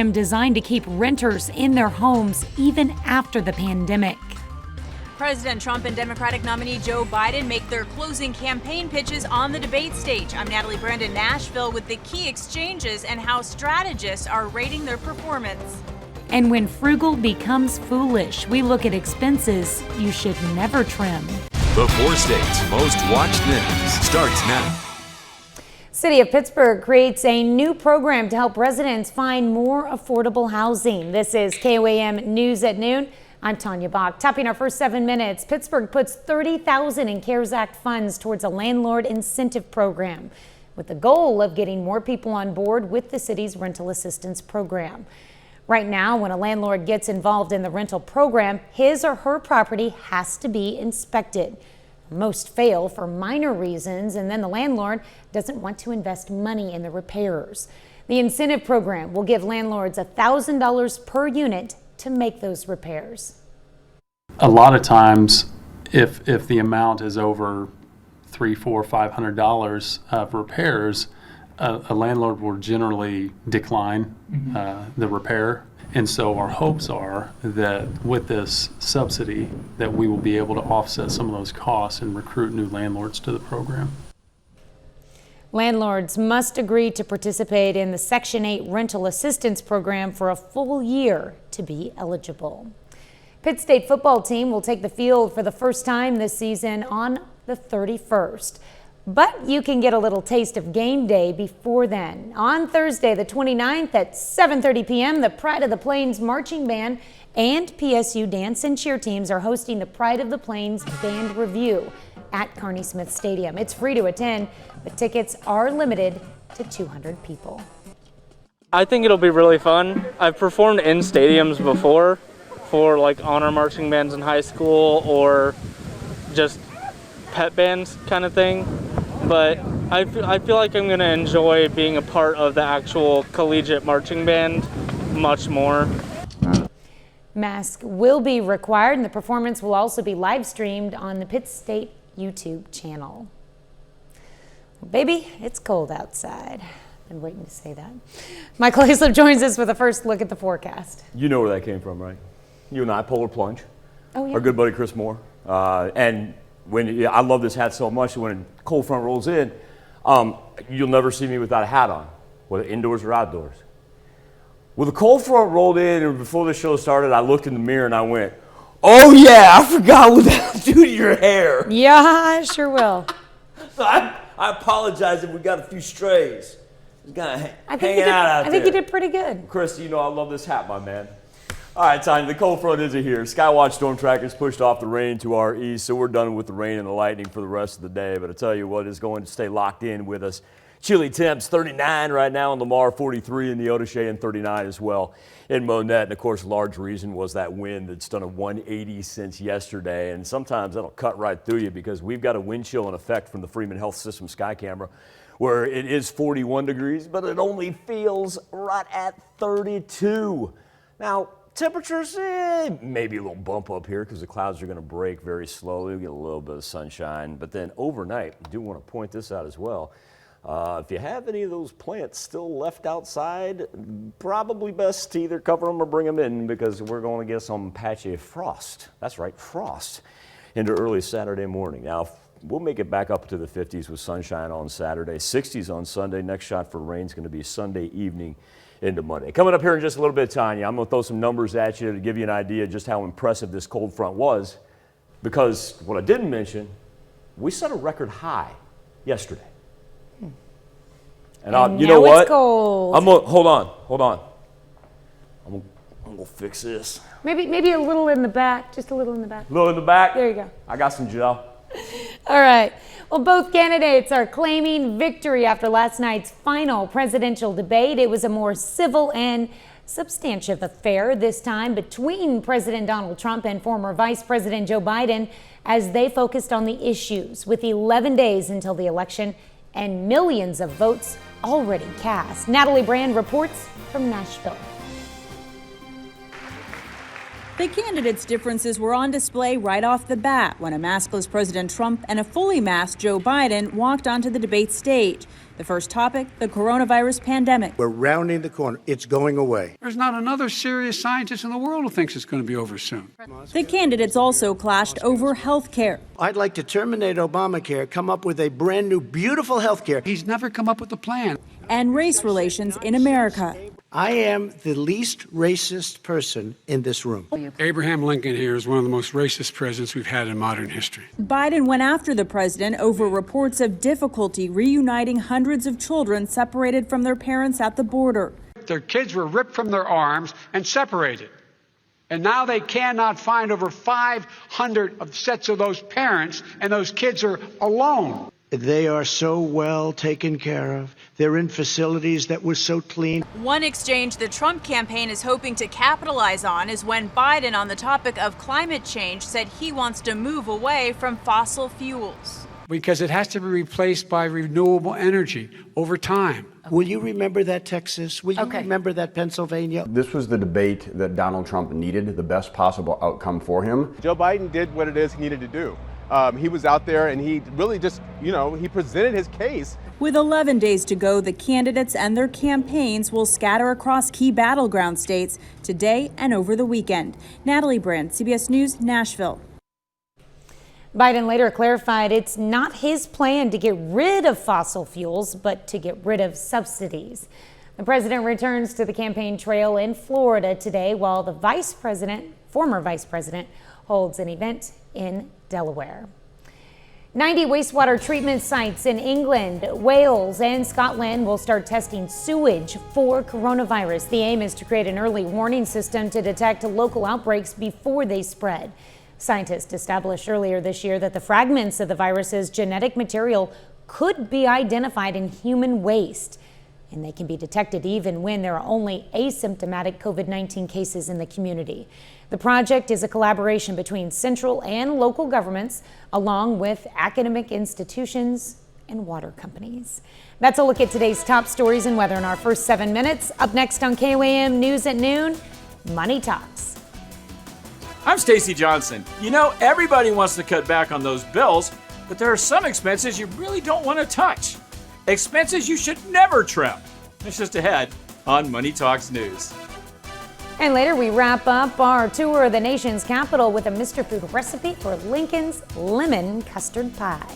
Designed to keep renters in their homes even after the pandemic. President Trump and Democratic nominee Joe Biden make their closing campaign pitches on the debate stage. I'm Natalie Brand in Nashville with the key exchanges and how strategists are rating their performance. And when frugal becomes foolish, we look at expenses you should never trim. The 4 states' most watched news starts now. City of Pittsburgh creates a new program to help residents find more affordable housing. This is KOAM News at Noon. I'm Tanya Bach. Topping our first 7 minutes, Pittsburgh puts $30,000 in CARES Act funds towards a landlord incentive program with the goal of getting more people on board with the city's rental assistance program. Right now, when a landlord gets involved in the rental program, his or her property has to be inspected. Most fail for minor reasons, and then the landlord doesn't want to invest money in the repairs. The incentive program will give landlords $1,000 per unit to make those repairs. A lot of times, if the amount is over $300, $400, $500 of repairs, a landlord will generally decline the repair. And so our hopes are that with this subsidy that we will be able to offset some of those costs and recruit new landlords to the program. Landlords must agree to participate in the Section 8 rental assistance program for a full year to be eligible. Pitt State football team will take the field for the first time this season on the 31st. But you can get a little taste of game day before then. On Thursday, the 29th at 7:30 p.m., the Pride of the Plains Marching Band and PSU dance and cheer teams are hosting the Pride of the Plains Band Review at Kearney Smith Stadium. It's free to attend, but tickets are limited to 200 people. I think it'll be really fun. I've performed in stadiums before for like honor marching bands in high school or just pet bands kind of thing. But I feel like I'm going to enjoy being a part of the actual collegiate marching band much more. Mask will be required, and the performance will also be live streamed on the Pitt State YouTube channel. Well, baby, it's cold outside. Been waiting to say that. Michael Hayslip joins us with a first look at the forecast. You know where that came from, right? You and I, Polar Plunge. Oh, yeah. Our good buddy Chris Moore. And I love this hat so much, when a cold front rolls in, you'll never see me without a hat on, whether indoors or outdoors. Well, the cold front rolled in, and before the show started, I looked in the mirror and I went, oh yeah, I forgot what that'll do to your hair. Yeah, I sure will. So I apologize if we got a few strays. Just kind of hanging out out there. I think you did pretty good. Chris, you know I love this hat, my man. All right, Tanya, the cold front is here. SKYWATCH storm trackers pushed off the rain to our east, so we're done with the rain and the lightning for the rest of the day. But I tell you what is going to stay locked in with us. Chilly temps, 39 right now in Lamar, 43 in the Odyssey, and 39 as well in Monette. And of course, large reason was that wind that's done a 180 since yesterday. And sometimes that'll cut right through you because we've got a wind chill in effect from the Freeman Health System sky camera, where it is 41 degrees, but it only feels right at 32. Now, temperatures, maybe a little bump up here because the clouds are going to break very slowly. We'll get a little bit of sunshine. But then overnight, I do want to point this out as well. If you have any of those plants still left outside, probably best to either cover them or bring them in because we're going to get some patchy frost. That's right, frost into early Saturday morning. Now, we'll make it back up to the 50s with sunshine on Saturday, 60s on Sunday. Next shot for rain is going to be Sunday evening into Monday. Coming up here in just a little bit, Tanya, I'm going to throw some numbers at you to give you an idea just how impressive this cold front was, because what I didn't mention, we set a record high yesterday. And you know what? It's cold. I'm gonna hold on. I'm gonna fix this. Maybe a little in the back, just a little in the back. A little in the back. There you go. I got some gel. All right. Well, both candidates are claiming victory after last night's final presidential debate. It was a more civil and substantive affair this time between President Donald Trump and former Vice President Joe Biden as they focused on the issues with 11 days until the election and millions of votes already cast. Natalie Brand reports from Nashville. The candidates' differences were on display right off the bat when a maskless President Trump and a fully masked Joe Biden walked onto the debate stage. The first topic, the coronavirus pandemic. We're rounding the corner. It's going away. There's not another serious scientist in the world who thinks it's going to be over soon. The candidates also clashed over health care. I'd like to terminate Obamacare, come up with a brand new, beautiful health care. He's never come up with a plan. And race relations in America. I am the least racist person in this room. Abraham Lincoln here is one of the most racist presidents we've had in modern history. Biden went after the president over reports of difficulty reuniting hundreds of children separated from their parents at the border. Their kids were ripped from their arms and separated. And now they cannot find over 500 sets of those parents, and those kids are alone. They are so well taken care of. They're in facilities that were so clean. One exchange the Trump campaign is hoping to capitalize on is when Biden, on the topic of climate change, said he wants to move away from fossil fuels. Because it has to be replaced by renewable energy over time. Will you remember that, Texas? Will you remember that, Pennsylvania? This was the debate that Donald Trump needed, the best possible outcome for him. Joe Biden did what it is he needed to do. He was out there and he really just, he presented his case. With 11 days to go, the candidates and their campaigns will scatter across key battleground states today and over the weekend. Natalie Brand, CBS News, Nashville. Biden later clarified it's not his plan to get rid of fossil fuels, but to get rid of subsidies. The president returns to the campaign trail in Florida today, while the former vice president, holds an event in Delaware. 90 wastewater treatment sites in England, Wales, and Scotland will start testing sewage for coronavirus. The aim is to create an early warning system to detect local outbreaks before they spread. Scientists established earlier this year that the fragments of the virus's genetic material could be identified in human waste, and they can be detected even when there are only asymptomatic COVID-19 cases in the community. The project is a collaboration between central and local governments, along with academic institutions and water companies. That's a look at today's top stories and weather in our first 7 minutes. Up next on KOAM News at Noon, Money Talks. I'm Stacey Johnson. You know, everybody wants to cut back on those bills, but there are some expenses you really don't want to touch. Expenses you should never trim. That's just ahead on Money Talks News. And later we wrap up our tour of the nation's capital with a Mr. Food recipe for Lincoln's lemon custard pie.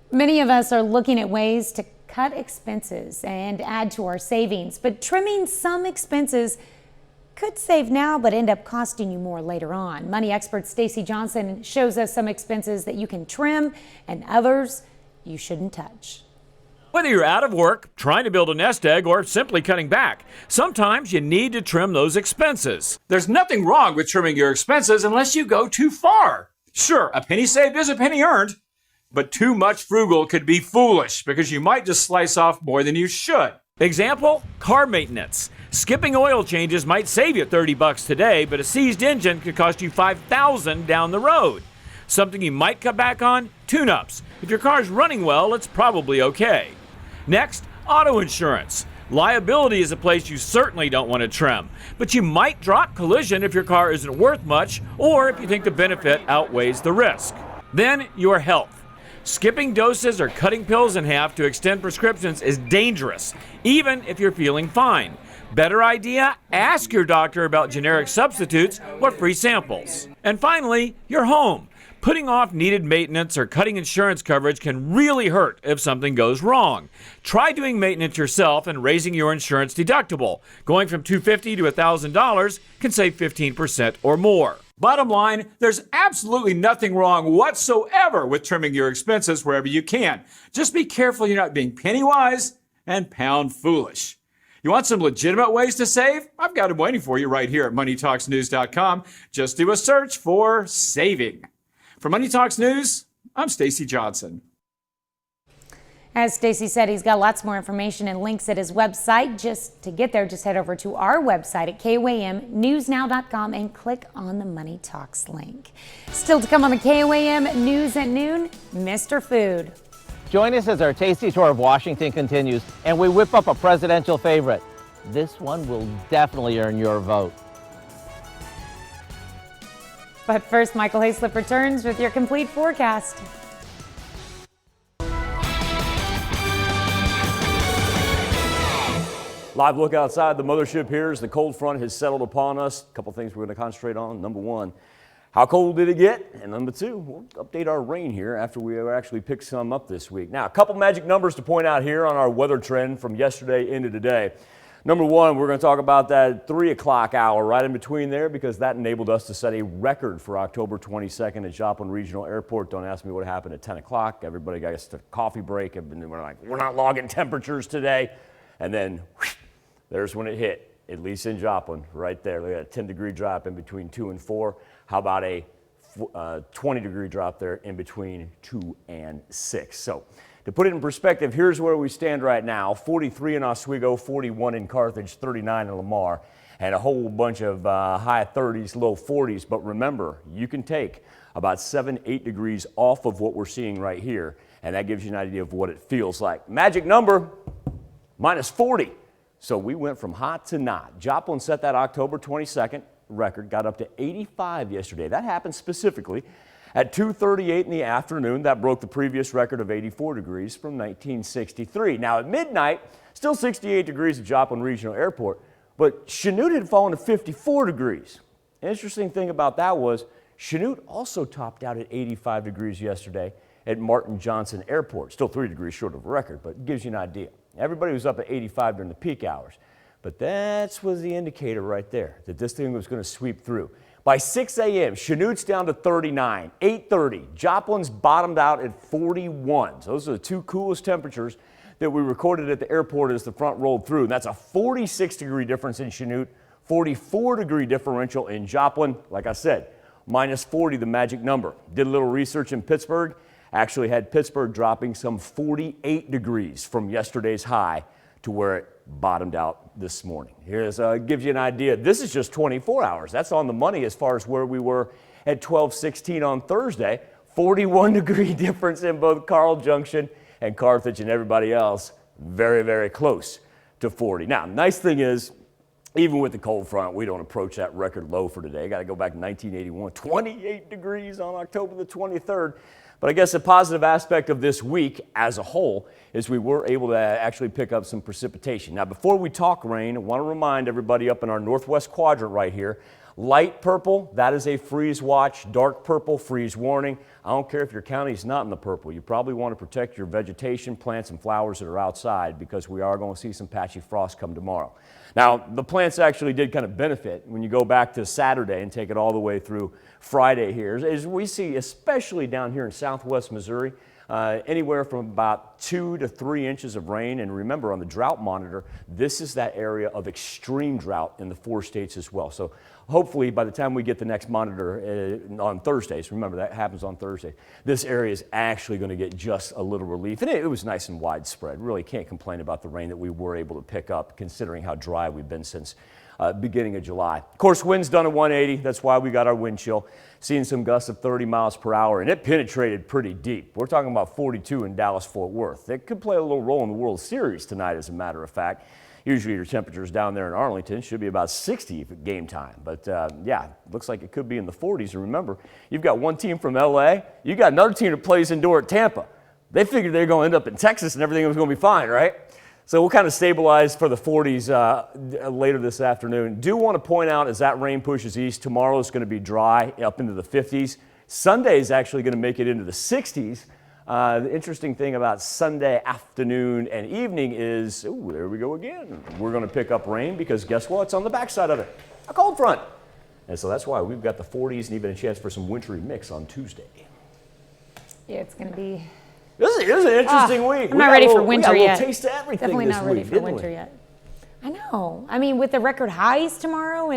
Many of us are looking at ways to cut expenses and add to our savings, but trimming some expenses could save now but end up costing you more later on. Money expert Stacey Johnson shows us some expenses that you can trim and others you shouldn't touch. Whether you're out of work, trying to build a nest egg, or simply cutting back, sometimes you need to trim those expenses. There's nothing wrong with trimming your expenses unless you go too far. Sure, a penny saved is a penny earned, but too much frugal could be foolish because you might just slice off more than you should. Example, car maintenance. Skipping oil changes might save you $30 today, but a seized engine could cost you $5,000 down the road. Something you might cut back on? Tune-ups. If your car's running well, it's probably okay. Next, auto insurance. Liability is a place you certainly don't want to trim, but you might drop collision if your car isn't worth much or if you think the benefit outweighs the risk. Then, your health. Skipping doses or cutting pills in half to extend prescriptions is dangerous, even if you're feeling fine. Better idea? Ask your doctor about generic substitutes or free samples. And finally, your home. Putting off needed maintenance or cutting insurance coverage can really hurt if something goes wrong. Try doing maintenance yourself and raising your insurance deductible. Going from $250 to $1,000 can save 15% or more. Bottom line, there's absolutely nothing wrong whatsoever with trimming your expenses wherever you can. Just be careful you're not being penny wise and pound foolish. You want some legitimate ways to save? I've got them waiting for you right here at MoneyTalksNews.com. Just do a search for saving. For Money Talks News, I'm Stacey Johnson. As Stacey said, he's got lots more information and links at his website. Just to get there, just head over to our website at KOAMNewsNow.com and click on the Money Talks link. Still to come on the KOAM News at Noon, Mr. Food. Join us as our tasty tour of Washington continues and we whip up a presidential favorite. This one will definitely earn your vote. But first, Michael Hayslip returns with your complete forecast. Live look outside the mothership here as the cold front has settled upon us. A couple things we're going to concentrate on. Number one, how cold did it get? And number two, we'll update our rain here after we actually pick some up this week. Now, a couple magic numbers to point out here on our weather trend from yesterday into today. Number one, we're going to talk about that 3 o'clock hour right in between there because that enabled us to set a record for October 22nd at Joplin Regional Airport. Don't ask me what happened at 10 o'clock. Everybody got us a coffee break. And we're like, we're not logging temperatures today. And then whoosh, there's when it hit, at least in Joplin, right there. Look at a 10-degree drop in between 2 and 4. How about a 20-degree drop there in between 2 and 6? So to put it in perspective, here's where we stand right now. 43 in Oswego, 41 in Carthage, 39 in Lamar, and a whole bunch of high 30s, low 40s. But remember, you can take about 7-8 degrees off of what we're seeing right here, and that gives you an idea of what it feels like. Magic number, minus 40. So we went from hot to not. Joplin set that October 22nd record, got up to 85 yesterday. That happened specifically at 2:38 in the afternoon. That broke the previous record of 84 degrees from 1963. Now at midnight, still 68 degrees at Joplin Regional Airport, but Chanute had fallen to 54 degrees. The interesting thing about that was Chanute also topped out at 85 degrees yesterday at Martin Johnson Airport. Still 3 degrees short of a record, but it gives you an idea. Everybody was up at 85 during the peak hours. But that was the indicator right there that this thing was going to sweep through. By 6 a.m., Chanute's down to 39, 8:30. Joplin's bottomed out at 41. So those are the two coolest temperatures that we recorded at the airport as the front rolled through. And that's a 46-degree difference in Chanute, 44-degree differential in Joplin. Like I said, minus 40, the magic number. Did a little research in Pittsburgh. Actually had Pittsburgh dropping some 48 degrees from yesterday's high to where it bottomed out this morning. Here's gives you an idea. This is just 24 hours. That's on the money as far as where we were at 12:16 on Thursday. 41-degree difference in both Carl Junction and Carthage, and everybody else very, very close to 40. Now, nice thing is, even with the cold front, we don't approach that record low for today. Got to go back to 1981, 28 degrees on October the 23rd. But I guess the positive aspect of this week as a whole is we were able to actually pick up some precipitation. Now, before we talk rain, I want to remind everybody up in our northwest quadrant right here, light purple, that is a freeze watch. Dark purple, freeze warning. I don't care if your county's not in the purple. You probably want to protect your vegetation, plants, and flowers that are outside because we are going to see some patchy frost come tomorrow. Now, the plants actually did kind of benefit when you go back to Saturday and take it all the way through Friday here. As we see, especially down here in southwest Missouri, anywhere from about 2 to 3 inches of rain. And remember, on the drought monitor, this is that area of extreme drought in the 4 states as well. So hopefully by the time we get the next monitor on Thursdays, remember that happens on Thursday, this area is actually going to get just a little relief. And it was nice and widespread. Really can't complain about the rain that we were able to pick up considering how dry we've been since beginning of July. Of course, wind's done at 180. That's why we got our wind chill. Seeing some gusts of 30 miles per hour, and it penetrated pretty deep. We're talking about 42 in Dallas-Fort Worth. It could play a little role in the World Series tonight, as a matter of fact. Usually your temperatures down there in Arlington should be about 60 at game time. But yeah, looks like it could be in the 40s. And remember, you've got one team from LA. You got another team that plays indoor at Tampa. They figured they're going to end up in Texas and everything was going to be fine, right? So we'll kind of stabilize for the 40s later this afternoon. Do want to point out as that rain pushes east, tomorrow is going to be dry up into the 50s. Sunday is actually going to make it into the 60s. The interesting thing about Sunday afternoon and evening is, oh, there we go again. We're going to pick up rain because guess what? It's on the backside of it, a cold front. And so that's why we've got the 40s and even a chance for some wintry mix on Tuesday. Yeah, it's going to be... This is an interesting week. I'm not ready for winter yet. We got a little taste of everything Definitely this not ready week, for winter yet. I know. I mean, with the record highs tomorrow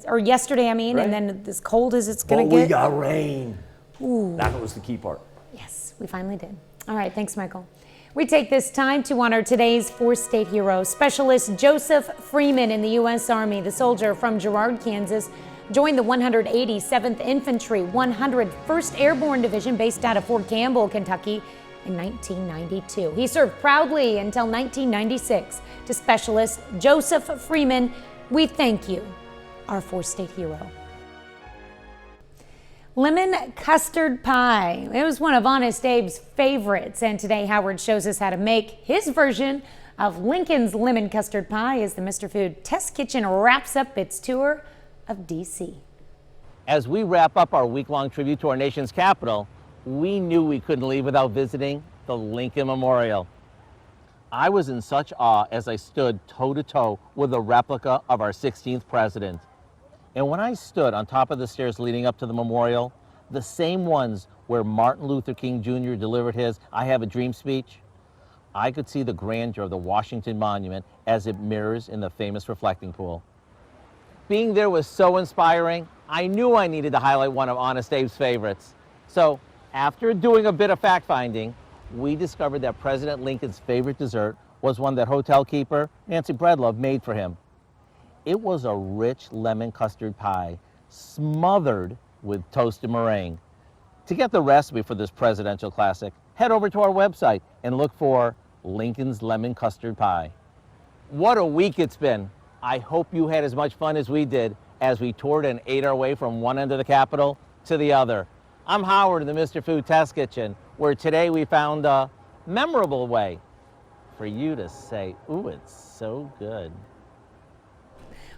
or yesterday, I mean, right. And then as cold as it's going to get. get. We got rain. Ooh. That was the key part. Yes, we finally did. All right, thanks, Michael. We take this time to honor today's 4-state hero, Specialist Joseph Freeman in the U.S. Army. The soldier from Girard, Kansas, joined the 187th Infantry 101st Airborne Division based out of Fort Campbell, Kentucky in 1992. He served proudly until 1996. To Specialist Joseph Freeman, we thank you, our 4-state hero. Lemon custard pie. It was one of Honest Abe's favorites, and today Howard shows us how to make his version of Lincoln's lemon custard pie as the Mr. Food Test Kitchen wraps up its tour of D.C. As we wrap up our week-long tribute to our nation's capital, we knew we couldn't leave without visiting the Lincoln Memorial. I was in such awe as I stood toe-to-toe with a replica of our 16th president. And when I stood on top of the stairs leading up to the memorial, the same ones where Martin Luther King Jr. delivered his "I Have a Dream" speech, I could see the grandeur of the Washington Monument as it mirrors in the famous reflecting pool. Being there was so inspiring, I knew I needed to highlight one of Honest Abe's favorites. So, after doing a bit of fact-finding, we discovered that President Lincoln's favorite dessert was one that hotel keeper Nancy Breedlove made for him. It was a rich lemon custard pie smothered with toasted meringue. To get the recipe for this presidential classic, head over to our website and look for Lincoln's Lemon Custard Pie. What a week it's been. I hope you had as much fun as we did as we toured and ate our way from one end of the Capitol to the other. I'm Howard in the Mr. Food Test Kitchen, where today we found a memorable way for you to say, "Ooh, it's so good."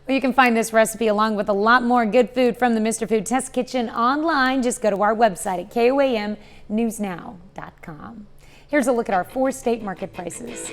Well, you can find this recipe along with a lot more good food from the Mr. Food Test Kitchen online. Just go to our website at KOAMnewsnow.com. Here's a look at our 4 state market prices.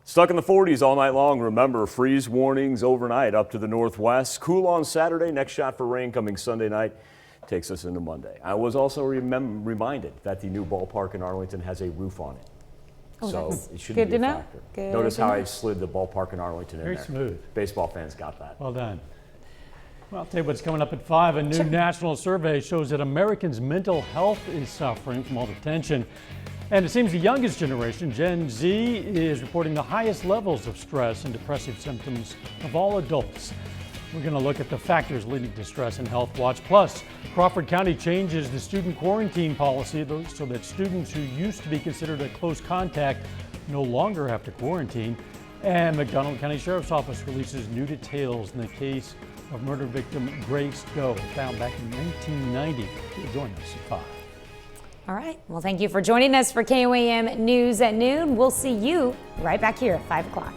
Stuck in the 40s all night long. Remember, freeze warnings overnight up to the northwest. Cool on Saturday. Next shot for rain coming Sunday night. Takes us into Monday. I was also reminded that the new ballpark in Arlington has a roof on it. Oh, so that's it shouldn't good be a to know. factor. Good Notice to how know. I slid the ballpark in Arlington in there. Very smooth. Baseball fans got that. Well done. Well, I'll tell you what's coming up at 5. A new national survey shows that Americans' mental health is suffering from all the tension. And it seems the youngest generation, Gen Z, is reporting the highest levels of stress and depressive symptoms of all adults. We're going to look at the factors leading to stress and Health Watch. Plus, Crawford County changes the student quarantine policy so that students who used to be considered a close contact no longer have to quarantine. And McDonald County Sheriff's Office releases new details in the case of murder victim Grace Doe, found back in 1990. Join us at 5. All right. Well, thank you for joining us for KOAM News at Noon. We'll see you right back here at 5 o'clock.